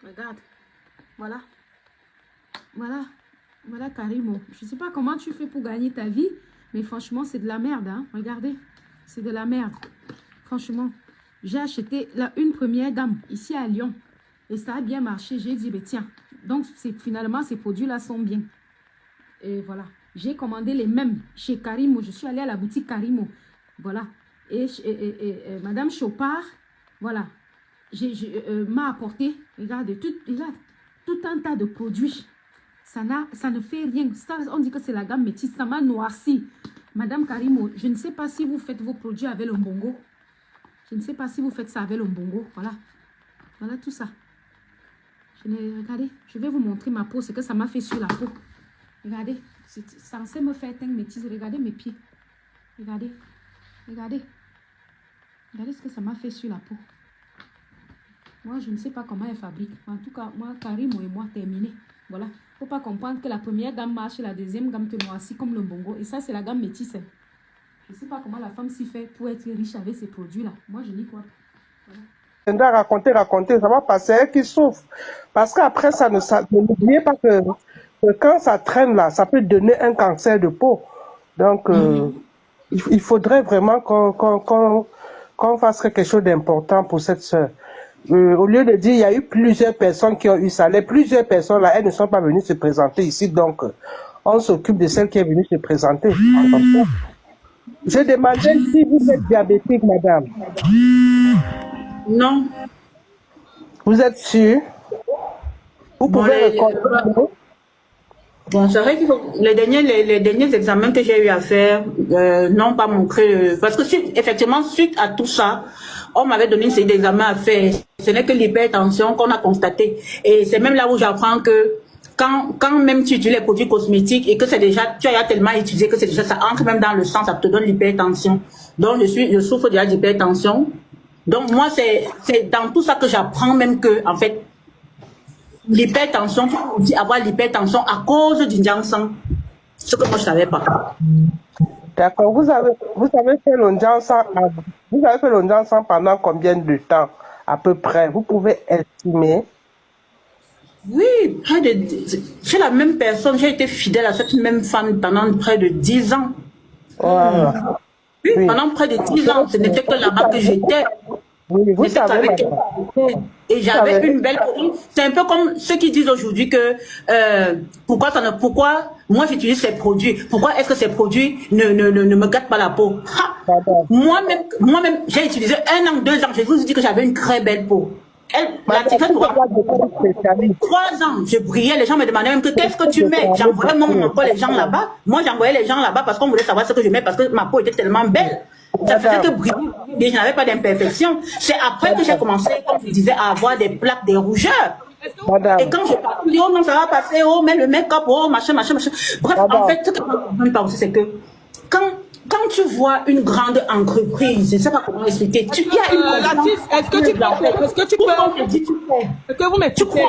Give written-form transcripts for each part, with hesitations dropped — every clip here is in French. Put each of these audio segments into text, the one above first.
Regarde. Voilà. Voilà. Voilà, Karimo. Je ne sais pas comment tu fais pour gagner ta vie, mais franchement, c'est de la merde. Hein? Regardez. C'est de la merde. Franchement. J'ai acheté une première gamme ici à Lyon. Et ça a bien marché. J'ai dit, mais tiens. Donc, finalement, ces produits-là sont bien. Et voilà. J'ai commandé les mêmes chez Karimo. Je suis allée à la boutique Karimo. Voilà. Et Madame Chopard, voilà, m'a apporté, regarde, tout un tas de produits. Ça ne fait rien. Ça, on dit que c'est la gamme métisse. Ça m'a noirci. Madame Karimo, je ne sais pas si vous faites vos produits avec le mbongo. Je ne sais pas si vous faites ça avec le mbongo. Voilà. Voilà tout ça. Regardez, je vais vous montrer ma peau, ce que ça m'a fait sur la peau. Regardez, c'est censé me faire teint métisse. Regardez mes pieds. Regardez. Regardez. Regardez ce que ça m'a fait sur la peau. Moi, je ne sais pas comment elle fabrique. En tout cas, moi, Karimo et moi, terminé. Voilà. Il ne faut pas comprendre que la première gamme marche et la deuxième gamme te noircit comme le bongo. Et ça, c'est la gamme métisse. Je ne sais pas comment la femme s'y fait pour être riche avec ces produits-là. Moi, je n'y crois pas. Voilà. Raconter, ça va passer, elle qui souffre. Parce qu'après, n'oubliez pas que quand ça traîne là, ça peut donner un cancer de peau. Donc, il faudrait vraiment qu'on fasse quelque chose d'important pour cette soeur. Au lieu de dire, il y a eu plusieurs personnes qui ont eu ça. Les plusieurs personnes là, elles ne sont pas venues se présenter ici. Donc, on s'occupe de celle qui est venue se présenter. Je demandais si vous êtes diabétique, madame. Non. Vous êtes sûre? Vous pouvez reconnaître? Bon, c'est vrai que les derniers examens que j'ai eu à faire n'ont pas montré... parce que effectivement, suite à tout ça, on m'avait donné une série d'examens à faire. Ce n'est que l'hypertension qu'on a constaté. Et c'est même là où j'apprends que quand même tu utilises les produits cosmétiques et que c'est déjà, tu as tellement utilisé que c'est déjà, ça entre même dans le sang, ça te donne l'hypertension. Donc je souffre déjà d'hypertension. Donc moi, c'est dans tout ça que j'apprends même que, en fait, l'hypertension, tu peux avoir l'hypertension à cause du Janssen. Ce que moi, je ne savais pas. D'accord. Vous avez fait le Janssen pendant combien de temps, à peu près? Vous pouvez estimer? Oui, chez la même personne, j'ai été fidèle à cette même femme pendant près de 10 ans. Voilà. Oui, pendant près de 10 ans, ce n'était que là-bas que j'étais. Oui, vous savez, et j'avais une belle... C'est un peu comme ceux qui disent aujourd'hui que pourquoi moi j'utilise ces produits, pourquoi est-ce que ces produits ne me gâtent pas la peau? Moi-même j'ai utilisé 1 an, 2 ans, je vous dis que j'avais une très belle peau. La tigresse, 3 ans, je brillais, les gens me demandaient même que qu'est-ce que tu mets. J'envoyais les gens là-bas. Moi j'envoyais les gens là-bas parce qu'on voulait savoir ce que je mets, parce que ma peau était tellement belle. Ça faisait que briller, je n'avais pas d'imperfection. C'est après que j'ai commencé, comme je disais, à avoir des plaques, des rougeurs. Et quand je parle, je dis, oh non, ça va passer, oh, mais le make-up, oh, machin. Bref, en fait, ce que je ne comprends pas aussi, c'est que quand tu vois une grande entreprise, je ne sais pas comment expliquer, il y a une... Latif, est-ce que vous m'écoutez?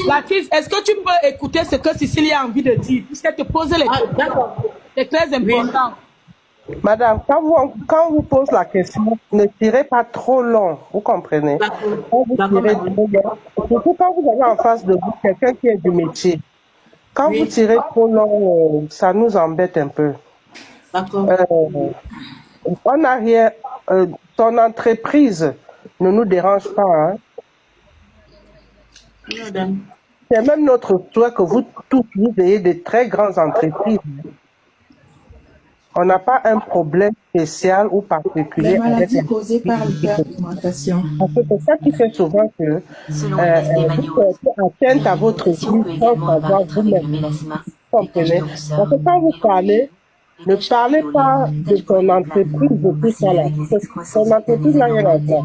Latif, est-ce que tu peux écouter ce que Cécilie a envie de dire, puisqu'elle te pose les questions? D'accord. C'est très important. Madame, quand vous pose la question, ne tirez pas trop long, vous comprenez? Surtout quand vous avez en face de vous quelqu'un qui est du métier. Quand vous tirez trop long, ça nous embête un peu. D'accord. En arrière, ton entreprise ne nous dérange pas. Hein? C'est même notre souhait que vous tous vous ayez de très grandes entreprises. On n'a pas un problème spécial ou particulier. La maladie causée par l'hyperpigmentation. C'est ça qui fait souvent que atteinte à votre vie sans savoir vous-même. Comprenez? Parce que quand vous parlez, ne parlez pas de ton entreprise de tout ça là. Ton entreprise n'a rien à voir.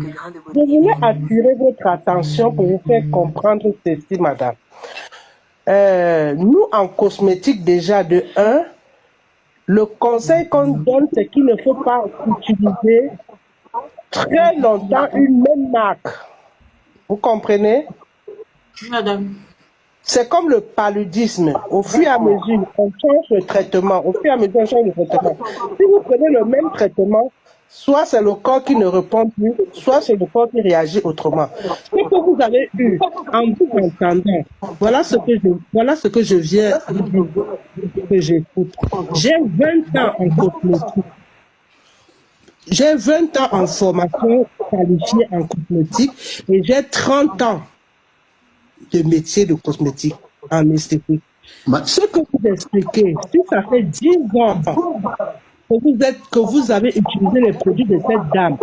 Je voulais attirer votre attention pour vous faire comprendre ceci, madame. Nous, en cosmétique, déjà de 1, le conseil qu'on donne, c'est qu'il ne faut pas utiliser très longtemps une même marque. Vous comprenez? Madame. C'est comme le paludisme. Au fur et à mesure, on change le traitement. Au fur et à mesure, on change le traitement. Si vous prenez le même traitement, soit c'est le corps qui ne répond plus, soit c'est le corps qui réagit autrement. Ce que vous avez eu en vous entendant, voilà ce que je viens que j'écoute. J'ai 20 ans en cosmétique. J'ai 20 ans en formation qualifiée en cosmétique et j'ai 30 ans de métier de cosmétique en esthétique. Ce que vous expliquez, si ça fait 10 ans que vous avez utilisé les produits de cette dame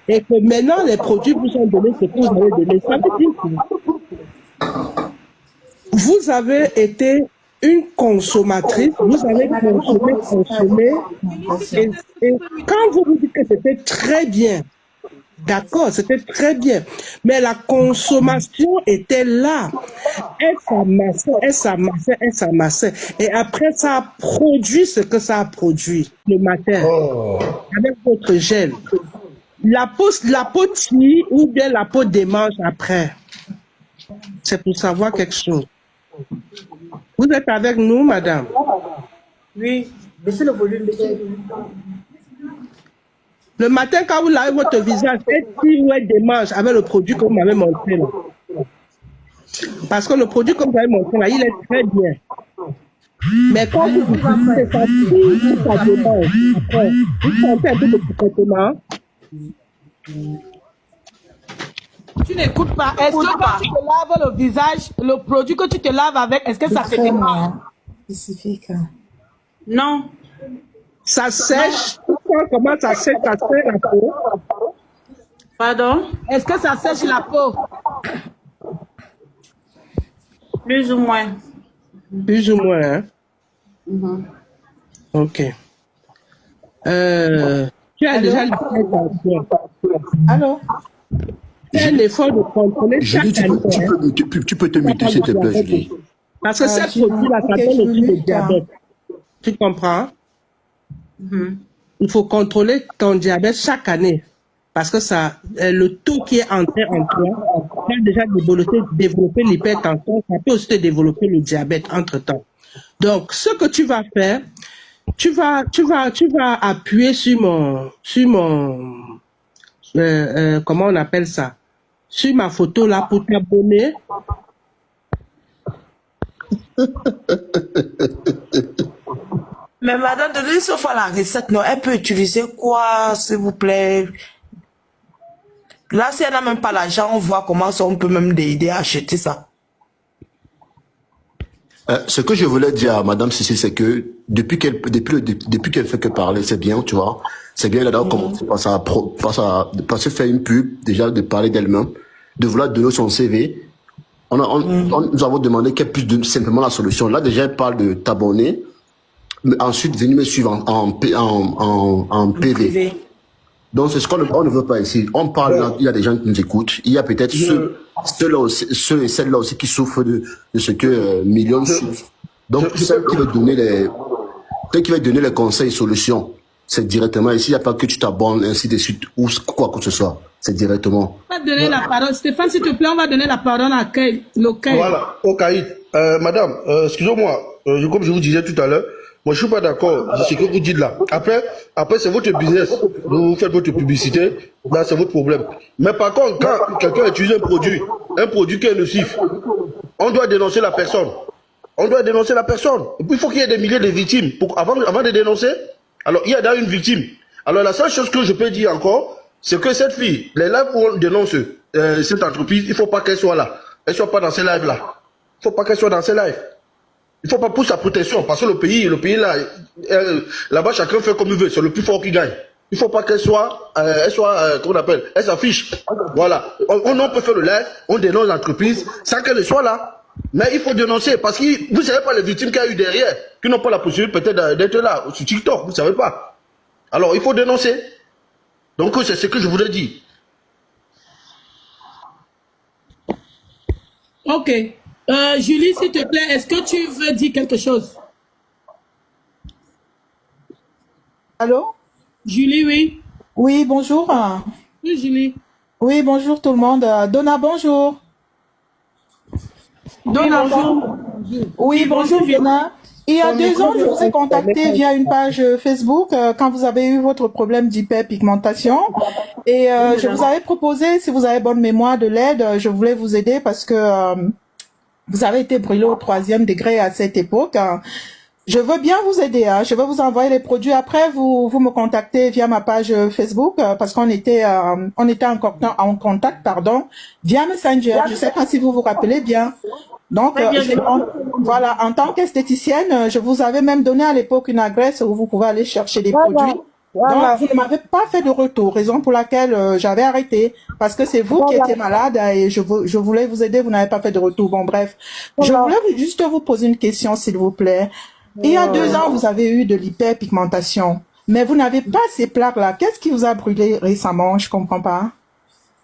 et que maintenant les produits vous ont donné ce que vous avez donné, ça veut dire que vous avez été une consommatrice, vous avez consommé, et quand vous dites que c'était très bien, d'accord, c'était très bien, mais la consommation était là, elle s'amassait, et après ça a produit ce que ça a produit le matin, avec votre gel. La peau tire ou bien la peau démange après. C'est pour savoir quelque chose. Vous êtes avec nous, madame? Oui, baissez le volume, baissez le volume. Le matin, quand vous lavez votre visage, elle tire ou elle démange avec le produit que vous m'avez montré là. Parce que le produit que vous avez montré là, il est très bien. Mais quand vous utilisez ça tire ou ça démange, après, vous sentez un peu de picotement. Tu n'écoutes pas. Est-ce que quand tu te laves le visage, le produit que tu te laves avec, est-ce que ça te démange? Spécifique. Non. Ça sèche. Comment ça sèche la peau? Pardon? Est-ce que ça sèche la peau? Plus ou moins. Plus ou moins, hein? Ok. Tu as déjà l'hypertension. Allô? C'est un effort de contrôler chaque année. Tu peux te muter, s'il te plaît, Julie. Parce que ces produits-là, ça donne aussi le diabète. Tu comprends? Il faut contrôler ton diabète chaque année. Parce que ça, le taux qui est entré en toi, tu as déjà développé l'hypertension, ça peut aussi te développer le diabète entre-temps. Donc, ce que tu vas faire, tu vas appuyer sur comment on appelle ça? Sur ma photo là pour t'abonner. Mais madame, donnez sauf à la recette, non, elle peut utiliser quoi, s'il vous plaît? Là, si elle n'a même pas l'argent, on voit comment ça, on peut même l'aider à acheter ça. Ce que je voulais dire à madame Cécile, c'est que depuis qu'elle fait que parler, c'est bien, tu vois. C'est bien, elle a commencé par se faire une pub, déjà de parler d'elle-même, de vouloir donner son CV. Nous avons demandé qu'elle puisse donner simplement la solution. Là, déjà, elle parle de t'abonner, mais ensuite, venir me suivre en PV. Donc, c'est ce qu'on ne veut pas ici. On parle, là, il y a des gens qui nous écoutent. Il y a peut-être ceux et celles-là aussi qui souffrent de ce que millions souffrent. Donc, celle qui va donner les conseils et solutions, c'est directement ici. Il n'y a pas que tu t'abonnes, ainsi de suite, ou quoi que ce soit. C'est directement. On va donner la parole. Stéphane, s'il te plaît, on va donner la parole à Kay. Voilà, au Caïd. Madame, excusez-moi, comme je vous disais tout à l'heure, moi, je suis pas d'accord de ce que vous dites là. Après c'est votre business. Vous faites votre publicité. Là, c'est votre problème. Mais par contre, quand quelqu'un utilise un produit qui est nocif, on doit dénoncer la personne. On doit dénoncer la personne. Et puis, il faut qu'il y ait des milliers de victimes. Avant de dénoncer, alors, il y a déjà une victime. Alors, la seule chose que je peux dire encore, c'est que cette fille, les lives où on dénonce cette entreprise, il faut pas qu'elle soit là. Elle soit pas dans ces lives là. Il faut pas qu'elle soit dans ces lives. Il faut pas pousser sa protection, parce que le pays là, là-bas, chacun fait comme il veut, c'est le plus fort qui gagne. Il faut pas qu'elle soit, comment on appelle, elle s'affiche. Voilà. On peut faire le live, on dénonce l'entreprise, sans qu'elle soit là. Mais il faut dénoncer, parce que vous savez pas les victimes qu'il y a eu derrière, qui n'ont pas la possibilité peut-être d'être là, sur TikTok, vous savez pas. Alors, il faut dénoncer. Donc, c'est ce que je voulais dire. Ok. Julie, s'il te plaît, est-ce que tu veux dire quelque chose? Allô? Julie, oui. Oui, bonjour. Oui, Julie. Oui, bonjour tout le monde. Donna, bonjour. Donna, bonjour. Oui, bonjour Donna. Il y a 2 ans, je vous ai contacté via une page Facebook quand vous avez eu votre problème d'hyperpigmentation. Et je vous avais proposé, si vous avez bonne mémoire, de l'aide. Je voulais vous aider parce que vous avez été brûlé au 3e degré à cette époque. Je veux bien vous aider. Je vais vous envoyer les produits. Après, vous me contactez via ma page Facebook parce qu'on était en contact, via Messenger. Je ne sais pas si vous vous rappelez bien. Donc, voilà, en tant qu'esthéticienne, je vous avais même donné à l'époque une adresse où vous pouvez aller chercher des produits. Donc, vous ne m'avez pas fait de retour, raison pour laquelle j'avais arrêté. Parce que c'est vous qui étiez malade et je voulais vous aider, vous n'avez pas fait de retour. Bon, bref. Je voulais juste vous poser une question, s'il vous plaît. Il y a 2 ans, vous avez eu de l'hyperpigmentation. Mais vous n'avez pas ces plaques-là. Qu'est-ce qui vous a brûlé récemment? Je comprends pas.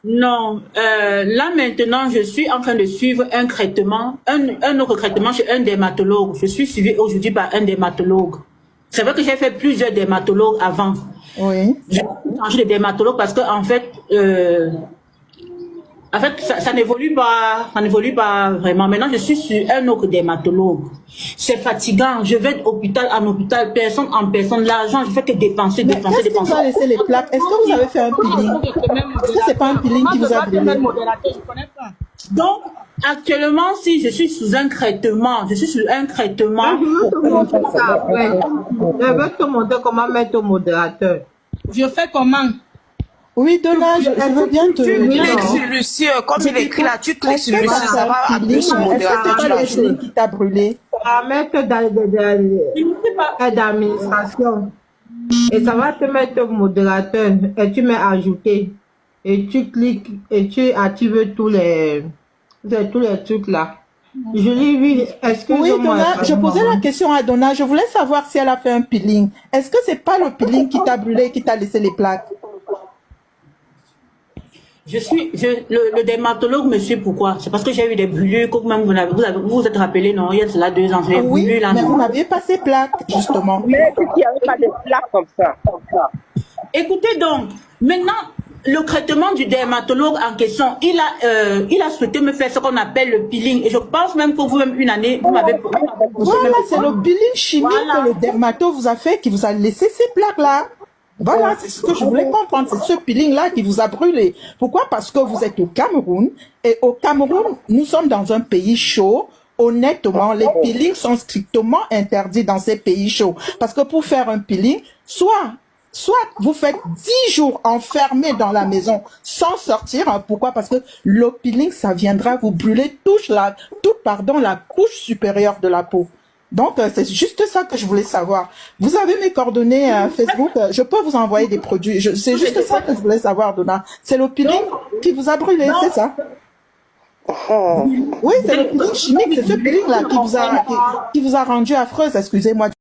Non, là maintenant, je suis en train de suivre un traitement, un autre traitement chez un dermatologue. Je suis suivie aujourd'hui par un dermatologue. C'est vrai que j'ai fait plusieurs dermatologues avant. Oui. J'ai changé de dermatologue parce que en fait, ça n'évolue pas vraiment. Maintenant, je suis sur un autre dermatologue. C'est fatigant. Je vais d'hôpital en hôpital, personne en personne. L'argent, je fais que dépenser. Qu'est-ce qui vous a laissé les plaques? Est-ce que vous avez fait un peeling? Est-ce que c'est pas un peeling qui vous a brûlé? Donc, actuellement, si je suis sous un traitement, Je veux te montrer comment mettre au modérateur. Je fais comment? Oui, Donna, je veux bien te... Tu cliques sur Lucie, comme il écrit là, tu cliques sur Lucie, ça va appuyer sur Est-ce que modérateur. c'est pas le peeling qui t'a brûlé? Ça va mettre dans l'administration. Et ça va te mettre au modérateur. Et tu mets ajouter. Et tu cliques et tu actives tous les trucs là. Je l'ai vu. Excuse-moi. Oui, Donna, je posais la question à Donna. Je voulais savoir si elle a fait un peeling. Est-ce que c'est pas le peeling qui t'a brûlé, qui t'a laissé les plaques? le dermatologue me suit pourquoi? C'est parce que j'ai eu des brûlures, comme même vous vous êtes rappelé, non, il y a cela 2 ans, j'ai Oui, brûlures là. mais vous n'aviez pas ces plaques, justement. Mais est-ce qu'il n'y avait pas de plaques comme ça? Écoutez donc, maintenant, le traitement du dermatologue en question, il a souhaité me faire ce qu'on appelle le peeling. Et je pense même que vous-même, une année, vous m'avez... Voilà, c'est le peeling chimique que le dermato vous a fait, qui vous a laissé ces plaques-là. Voilà, c'est ce que je voulais comprendre. C'est ce peeling-là qui vous a brûlé. Pourquoi? Parce que vous êtes au Cameroun. Et au Cameroun, nous sommes dans un pays chaud. Honnêtement, les peelings sont strictement interdits dans ces pays chauds. Parce que pour faire un peeling, soit vous faites 10 jours enfermés dans la maison sans sortir. Hein. Pourquoi? Parce que le peeling, ça viendra vous brûler toute la couche supérieure de la peau. Donc, c'est juste ça que je voulais savoir. Vous avez mes coordonnées Facebook. Je peux vous envoyer des produits. C'est juste ça que je voulais savoir, Donna. C'est le peeling qui vous a brûlé, c'est ça? Oui, c'est le peeling chimique. C'est ce peeling-là qui vous a rendu affreuse. Excusez-moi.